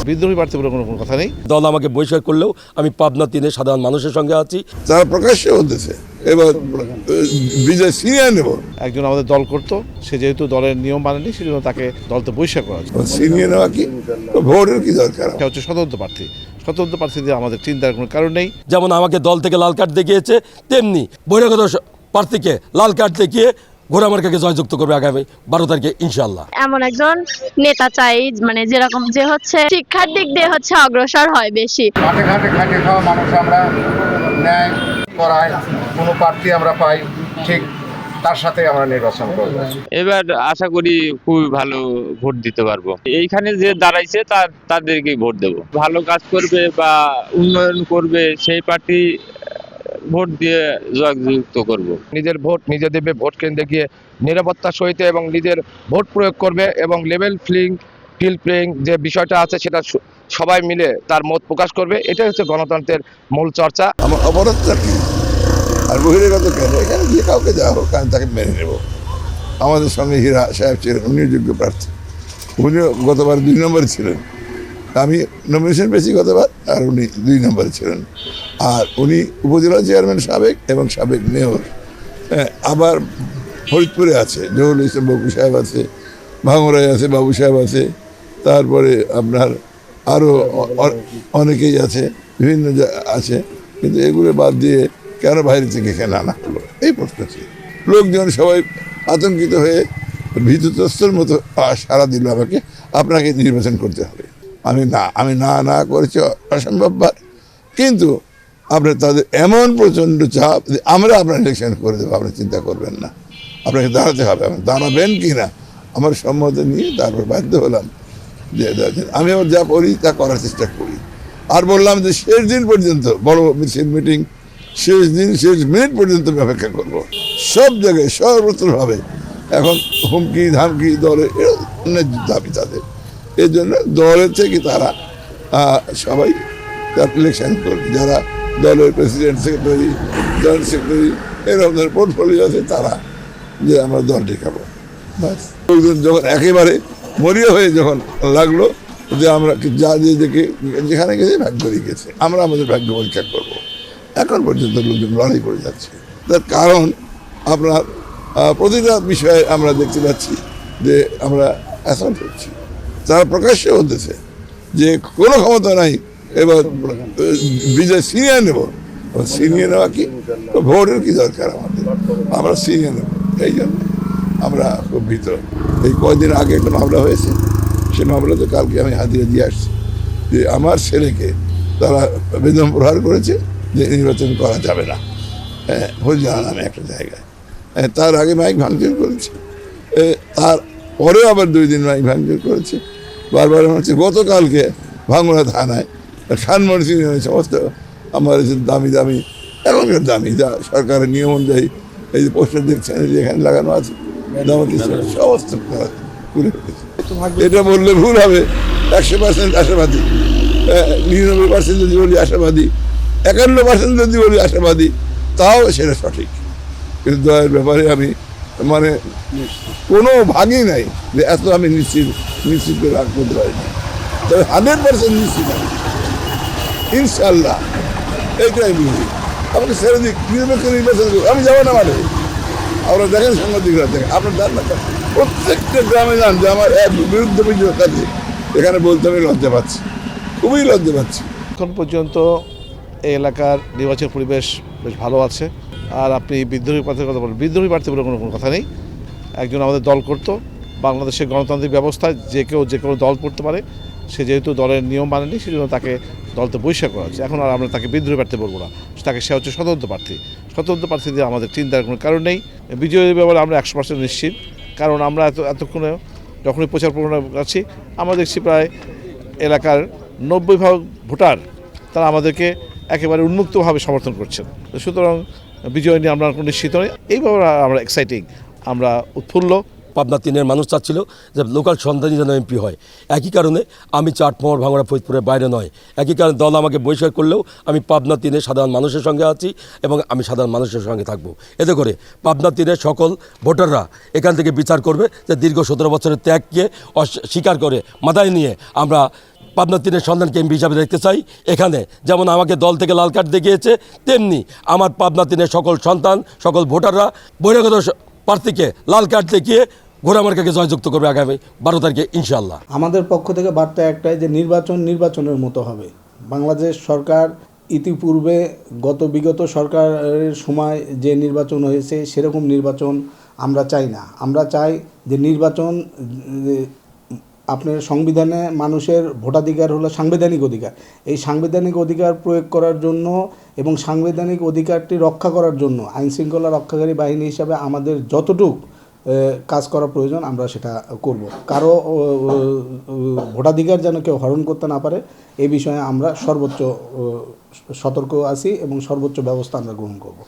বিদ্রোহী প্রার্থী বলে কোনো কথা নেই। দল আমাকে বহিষ্কার করলেও আমি পাবনা 3-এ সাধারণ মানুষের সঙ্গে আছি। তারা প্রকাশ্যে বলতেছে এবার বিজয় সিনিয়র নেব। একজন আমাদের দল করতো, সে যেহেতু দলের নিয়ম মানেনি, সেজন্য তাকে দল তো বহিষ্কার করা হয়েছে। সিনিয়র নেওয়া কি ভোটের কি দরকার? এটা হচ্ছে স্বতন্ত্র প্রার্থী। স্বতন্ত্র প্রার্থীদের আমাদের চিন্তার কোনো কারণ নেই। যেমন আমাকে দল থেকে লাল কার্ড দেখিয়েছে, তেমনি বহিরাগত প্রার্থীকে লাল কার্ড দেখিয়ে ঘোড়ামার্কাকে জয়যুক্ত করবে আগামী 12 তারিখে ইনশাআল্লাহ। এমন একজন নেতা চাই মানে যেরকম যে হচ্ছে শিক্ষার দিক দিয়ে হচ্ছে অগ্রসর হয় বেশি। মাঠে ঘাটে খাটে খাওয়া মানুষ আমরা ন্যায় করায় কোনো প্রার্থী আমরা পাই, ঠিক তার সাথে আমরা নির্বাচন করব। এবার আশা করি খুবই ভালো ভোট দিতে পারবো। এইখানে যে দাঁড়াইছে তাদেরকেই ভোট দেব। ভালো কাজ করবে বা উন্নয়ন করবে সেই প্রার্থী ভোট দিয়ে জয়যুক্ত করব। নিজের ভোট নিজে দেবে, ভোট কেন্দ্রে গিয়ে নিরাপত্তার সহিত এবং নিজের ভোট প্রয়োগ করবে এবং লেভেল ফিল্ড প্লেয়িং যে বিষয়টা আছে সেটা সবাই মিলে তার মত প্রকাশ করবে। এটাই হচ্ছে গণতন্ত্রের মূল চর্চা। আমার অপরাধটা কি আর বহিরাগত কেন? এখানে যে কাউকে দেওয়া হোক আমি তাকে মেনে নেব। আমাদের সঙ্গে হীরা সাহেব ছিলেন, উনিও যোগ্য প্রার্থী। উনিও গতবার 2 নম্বরে ছিলেন। আমি নমিনেশন পেয়েছি গতবার, আর উনি 2 নম্বরে ছিলেন। আর উনি উপজেলা চেয়ারম্যান সাবেক এবং সাবেক মেয়র। আবার ফরিদপুরে আছে জহুরুল ইসলাম বাবু সাহেব আছে, ভাঙড়ায় আছে বাবু সাহেব আছে, তারপরে আপনার আরও অনেকেই আছে, বিভিন্ন আছে। কিন্তু এগুলো বাদ দিয়ে কেন বাইরে থেকে এখানে আনা হলো, এই প্রশ্ন ছিল। লোকজন সবাই আতঙ্কিত হয়ে ভীতত্রস্তর মতো সাড়া দিল আমাকে, আপনাকে নির্বাচন করতে হবে। আমি না করেছি অসম্ভববার। কিন্তু আপনার তাদের এমন প্রচণ্ড চাপ যে আমরা আপনার ইলেকশন করে দেবো, আপনি চিন্তা করবেন না, আপনাকে দাঁড়াতে হবে। আপনি দাঁড়াবেন কি না আমার সম্মতি নিয়ে তারপর বাধ্য হলাম যে আমি আবার যা করি তা করার চেষ্টা করি। আর বললাম যে শেষ দিন পর্যন্ত বড় মিটিং শেষ মিনিট পর্যন্ত আমি অপেক্ষা করবো। সব জায়গায় সর্বত্রভাবে এখন হুমকি ধামকি দলের দাবি তাদের। এই জন্য দলের থেকে তারা সবাই তার ইলেকশন করবে। যারা দলের প্রেসিডেন্ট সেক্রেটারি জয়েন্ট সেক্রেটারি এরকম ধরনের পোর্টফোলিও আছে, তারা যে আমরা দল ঠেকাবো বাস। যখন একেবারে মরিয়া হয়ে যখন লাগলো যে আমরা যা যেখানে গেছে ভাগ্য গেছে, আমরা আমাদের ভাগ্য পরীক্ষা করবো। এখন পর্যন্ত লোকজন লড়াই করে যাচ্ছে। তার কারণ আপনার প্রতিটা বিষয়ে আমরা দেখতে পাচ্ছি যে আমরা অ্যাসাল্ট করছি। তারা প্রকাশ্যে বলতেছে যে কোনো ক্ষমতা নাই, এবার বিজয় সিনিয়র নেব। সিনিয়র নেওয়া কি ভোটের কি দরকার আমাদের? আমরা সিনিয়র নেব। এই জন্য আমরা খুব ভীত। এই কয়েকদিন আগে একটা মামলা হয়েছে, সে মামলাতে কালকে আমি হাতিয়ে দিয়ে আসছি যে আমার ছেলেকে তারা বেদম প্রহার করেছে যে নির্বাচন করা যাবে না, হলজানা নামে একটা জায়গায়। তার আগে মাইক ভাঙচুর করেছে, তার পরে আবার 2 দিন মাইক ভাঙচুর করেছে। বারবার হচ্ছে গতকালকে ভাঙড়া থানায় খানমোহন সিং সমস্ত আমার দামি এখনকার দামি যা সরকারের নিয়ম অনুযায়ী এই যে পোস্টার দেখছেন যেখানে লাগানো আছে সমস্ত খুলে ফেলেছে। এটা বললে ভুল হবে। 100% আশাবাদী, 99% যদি বলি আশাবাদী, 51% যদি বলি আশাবাদী, তাও সেটা সঠিক। কিন্তু দয়ের ব্যাপারে আমি মানে কোনো ভাগই নাই যে এত আমি নিশ্চিত করে রাগ করতে পারিনি। তবে 100% নিশ্চিত আমি ইনশাল্লাহ এইটাই বুঝি। আমাকে ছেড়ে দিক, নিরপেক্ষ নির্বাচন করবো, আমি যাবো না। মানে আমরা দেখেন সাংবাদিকরা দেখেন, আপনার জান না প্রত্যেকটা গ্রামে যান যে আমার এক বিরুদ্ধে অভিযোগ আছে, এখানে বলতে আমি লজ্জা পাচ্ছি, খুবই লজ্জা পাচ্ছি। এখন পর্যন্ত এই এলাকার নির্বাচন পরিবেশ বেশ ভালো আছে। আর আপনি বিদ্রোহী প্রার্থীর কথা বলেন, বিদ্রোহী প্রার্থী বলে কোনো কথা নেই। একজন আমাদের দল করতো। বাংলাদেশের গণতান্ত্রিক ব্যবস্থায় যে কোনো দল করতে পারে, সে যেহেতু দলের নিয়ম মানেনি, সেজন্য তাকে দল তো বহিষ্কার করা হচ্ছে। এখন আর আমরা তাকে বিদ্রোহী প্রার্থী বলবো না, সে হচ্ছে স্বতন্ত্র প্রার্থী। স্বতন্ত্র প্রার্থীদের আমাদের চিন্তার কোনো কারণ নেই। বিজয়ের ব্যাপারে আমরা 100% নিশ্চিত। কারণ আমরা এতক্ষণে যখনই প্রচার প্রচারণা করছি, আমরা দেখছি প্রায় এলাকার 90% ভোটার তারা আমাদেরকে একেবারে উন্মুক্তভাবে সমর্থন করছেন। সুতরাং বিজয় নিয়ে আমরা কোনো নিশ্চিত নই। এই ব্যাপারে আমরা এক্সাইটিং, আমরা উৎফুল্ল। পাবনা 3-এর মানুষ চাচ্ছিল যে লোকাল সন্তানই যেন এমপি হয়। একই কারণে আমি চাটমোহর ভাঙড়া ফরিদপুরের বাইরে নয়, একই কারণে দল আমাকে বহিষ্কার করলেও আমি পাবনা 3-এর সাধারণ মানুষের সঙ্গে আছি এবং আমি সাধারণ মানুষের সঙ্গে থাকবো। এতে করে পাবনা 3-এর সকল ভোটাররা এখান থেকে বিচার করবে যে দীর্ঘ 17 বছরের ত্যাগকে স্বীকার করে মাথায় নিয়ে আমরা পাবনা 3-এর সন্ধানকে এমপি হিসাবে দেখতে চাই। এখানে যেমন আমাকে দল থেকে লাল কার্ড দেখিয়েছে, তেমনি আমার পাবনা 3-এর সকল সন্তান, সকল ভোটাররা বহিরাগত প্রার্থীকে লাল কার্ড দেখিয়ে ঘোড়া মার্কাকে জয়যুক্ত করবে আগামী 12 তারিখে ইনশাআল্লাহ। আমাদের পক্ষ থেকে বার্তা একটাই যে নির্বাচনের মতো হবে। বাংলাদেশ সরকার ইতিপূর্বে বিগত সরকারের সময় যে নির্বাচন হয়েছে সেরকম নির্বাচন আমরা চাই না। আমরা চাই যে নির্বাচন, আপনার সংবিধানে মানুষের ভোটাধিকার হলো সাংবিধানিক অধিকার। এই সাংবিধানিক অধিকার প্রয়োগ করার জন্য এবং সাংবিধানিক অধিকারটি রক্ষা করার জন্য আইনশৃঙ্খলা রক্ষাকারী বাহিনী হিসাবে আমাদের যতটুকু কাজ করা প্রয়োজন আমরা সেটা করব। কারো ভোটাধিকার যেন কেউ হরণ করতে না পারে এই বিষয়ে আমরা সর্বোচ্চ সতর্ক আছি এবং সর্বোচ্চ ব্যবস্থা আমরা গ্রহণ করব।